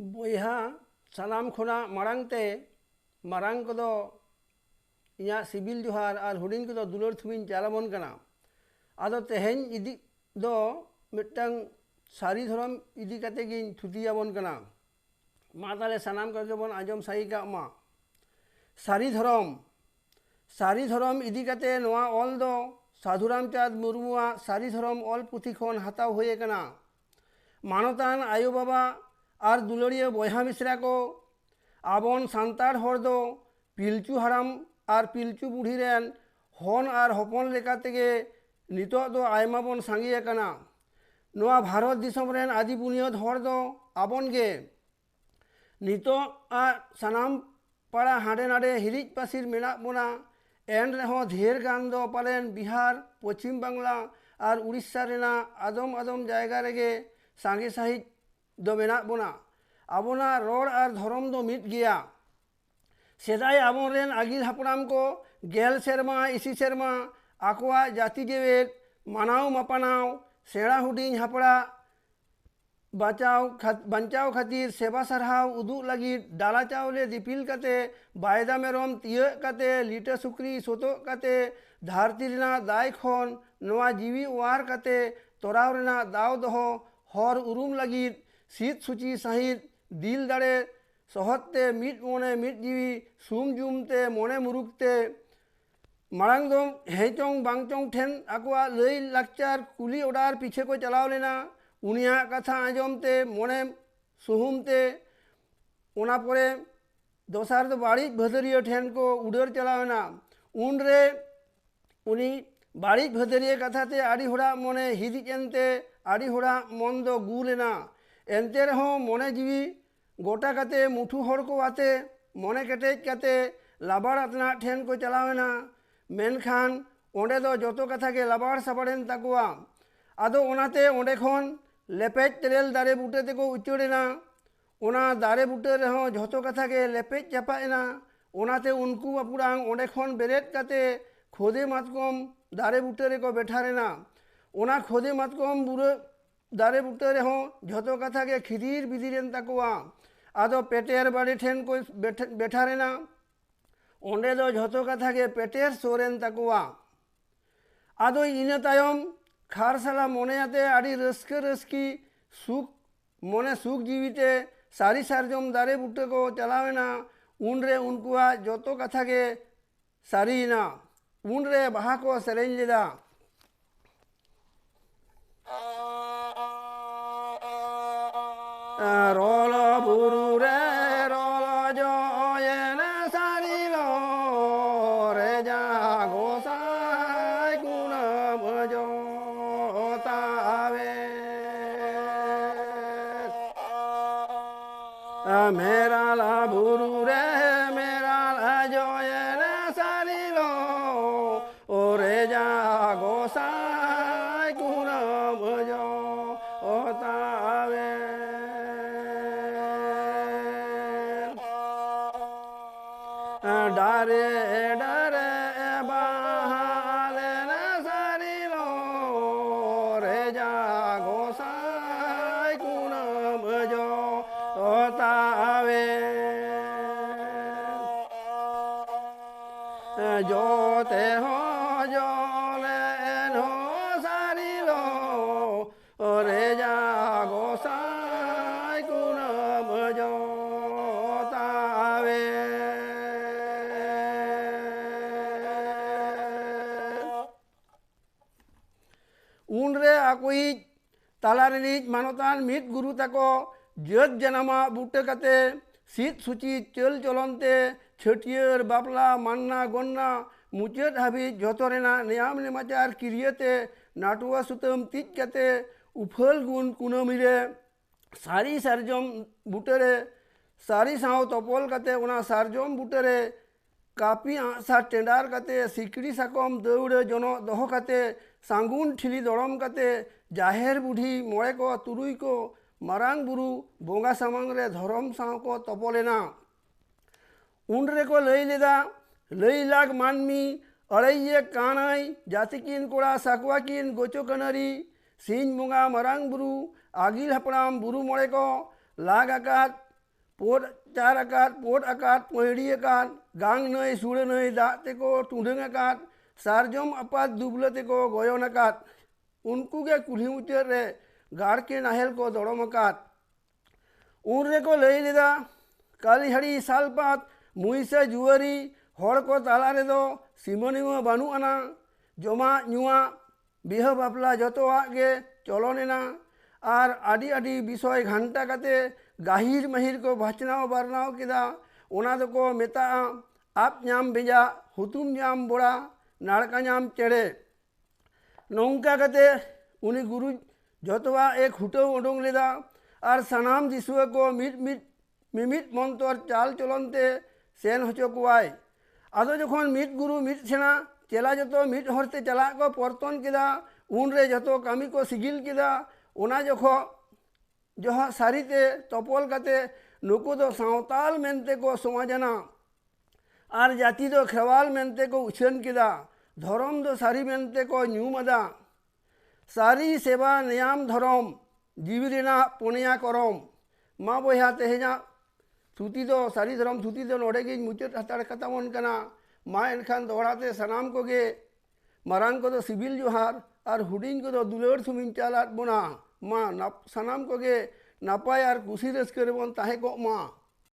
बॉयहा सानाम खोना मारांगते मारांग को इया सिबिल जोहार और हुडिंग को दुलर थुमिन चालाबन कना आदो तेहेन इदी दो मिटंग सारी धरम इदी कते गिन थुतियाबन कना मा ताले सानाम को बन आजम साई का मा सारी धरम इदी कते नोआ ऑल दो साधुराम चाँद मुर्मुआ सारी धरम ऑल पुथी खन हताव होए कना मानतान आयो बाबा और दुलड़िया बॉयहा मिश्रा को आबन सांतार हर दो पिलचू हराम और पिलचू बुढ़ी रेन हन और हपन लेका तेगे नितो दो आयमा बन सांगिए कना नोआ भारत दिसम रेन आदि बुनियाद हर दो आबन गे नितो आ सानाम पाड़ा हाडे नाडे हिरिज पासिर मेना बोना एन रेहो धेर गान दो पालेन बिहार पश्चिम बांगला और उड़ीसा रेना आदम आदम जायगा रेगे सांगे साहिज दो मेना बोना आबोना रोड और धरम दो मिट गया सेदाय आबोन रेन आगिल हापड़ाम को गेल सेरमा इसी सेरमा आकोआ जाति जेवेद मानाव मापानाव सेड़ा हुडिंग हापड़ा बचाव खातिर सेवा सरहाव उदू लगी डाला चावले दिपिल कते बायदा मेरम तिय कते लिटा सुक्री सोतो कते धारती रेना दाय खन नोआ जीवी वार कते तोराव रेना दाव दोहो हर उरुम लगी शीत सूची सहित दिल दाड़े सहते मिट मोने मिट जीवी सुम जुमते मोने मुरुकते मांग दो हेचोंग बांगचोंग ठेन आकुआ लई लाक्चार कुली ओडार पीछे को चलाव लेना उनिया कथा आजमते मोने सुहुमते ओना परे दोसार दो बाड़ी भदरिया ठेन को उडर चलावना उन रे उनी बाड़ी भदरिया कथा ते आड़ी होड़ा मोने हिदी चेनते आड़ी होड़ा मन दो गुलेना एनते रहो मोने जीवी गोटा कते मुठू हर को आते मोने केटेज कते लाबाड़ अपना ठेन को चलावेना मेनखान ओंडे दो जोतो कथा के लाबाड़ साबाड़ेन ताकुआ आदो ओनाते ओंडे खन लेपेज तेरेल दारे बुटे ते को उच्चड़ेना ओना दारे बुटे रहो जोतो कथा के लेपेज चापाएना ओनाते उनको अपुरांग ओंडे खन बेरेट कते खोदे मातकम दारे बुटे रे को बैठारेना ओना खोदे मातकम बुरे दारे बुटे रहो जोतो कथा के खिदिर बिदिरेन ताकुआ आदो पेटेर बाड़ी ठेन को बैठारेना ओंडे दो जोतो कथा के पेटेर सोरेन ताकुआ आदो इना तायम खारसाला मोने आते आड़ी रस्के रस्की सुख मोने सुख जीविते सारी सारजम दारे बुटे को चलावेना उनरे उनकुआ जोतो कथा के सारीना उनरे बाहा को सरेंज लेदा रोलो बुरु रे रोलो जोयन सारिलो रे जा गोसाई गुणम जो तावे मेरा ला बुरु रे मेरा ला जोयन सारिलो रे जा गोसाई गुणम जो तावे डारे डारे बहाले न सारिलो रे जा गोसाई कुणम जो तावे जोते हो जोले नो सारिलो रे जा गोसाई कुणम जो तावे उनरे आकोई तालारिज मानतान मित गुरु तको जत जनमा बुटे कते शीत सूची चल चलनते छटियर बापला मान्ना गन्ना मुचाद हाबी जोतरेना नियम नेमाचार किरियते नाटुआ सुतम तिज कते उफल गुण कुनमिरे सारी सारजम बुटेरे सारी साव तपल कते उना सारजम बुटेरे कापी आसा टेंडार कते सिकड़ी साकम दौड़े जनो दोहो कते सांगुन ठिली दड़म कते जाहेर बुढ़ी मोड़े को तुरुई को मारांग बुरु बोंगा सामांग रे धरम साव को तपलेना उनरे को लई लेदा लई लाग मानमी अड़ाइये कानाई जातिकिन कोड़ा साकुआकिन गोचो कनारी सीन मुंगा मारांग बुरु आगिल हपड़ाम बुरु मोड़े को लाग आकात पोट चार आकात पोट आकात पहड़ी आकात गांग नई सुड़े नई दाग तेको टूडंग आकात सारजम आपात दुबले तेको गोयन आकात उनको के कुल्ही मुचाद रे गाड़ के नाहेल को दड़म आकात उन रे को लई लेदा कालीहड़ी सालपात मुइसा जुआरी हड़ को ताला रे दो सिमनिमा बानु आना जमा नुआ बिहा बापला जतोआ गे चलनेना और आदि आदि विषय घंटा काते गाहिर महिर को भाचनाव बारनाव केदा ओना दको मेता आप नाम बेजा हुतुम नाम बोड़ा नाड़का नाम चेड़े नौका काते उनी गुरु जतवा एक हुटो उडोंग लेदा और सनाम दिसुआ को मिमित मंतर चाल चलनते सेन हचो कुआय आदो जखन मिट गुरु मिट सेना चेला जतो मिट हरते चला को परतन केदा उन रे जतो कामी को सिगिल केदा ओना जखो जहा सारीते तपल काते नुको दो सावताल मेनते को समाजना और जाति दो खेवाल मेनते को उछन केदा धर्म दो सारी मेनते को न्यूमदा सारी सेवा नियाम धर्म जीवी रेना पुनिया करम मा बया तेहेजा थुती दो सारी धर्म थुती दो नोड़े गे मुचाद हताड़ कतावन कना मा एनखान दोहराते सनाम को गे मारांग को दो सिबिल जोहार और हुडिंग को दो दुलड़ सुमिन चालात बोना मा सनाम को गे नापाय और कुशी रस्कर बन ताहे को मा।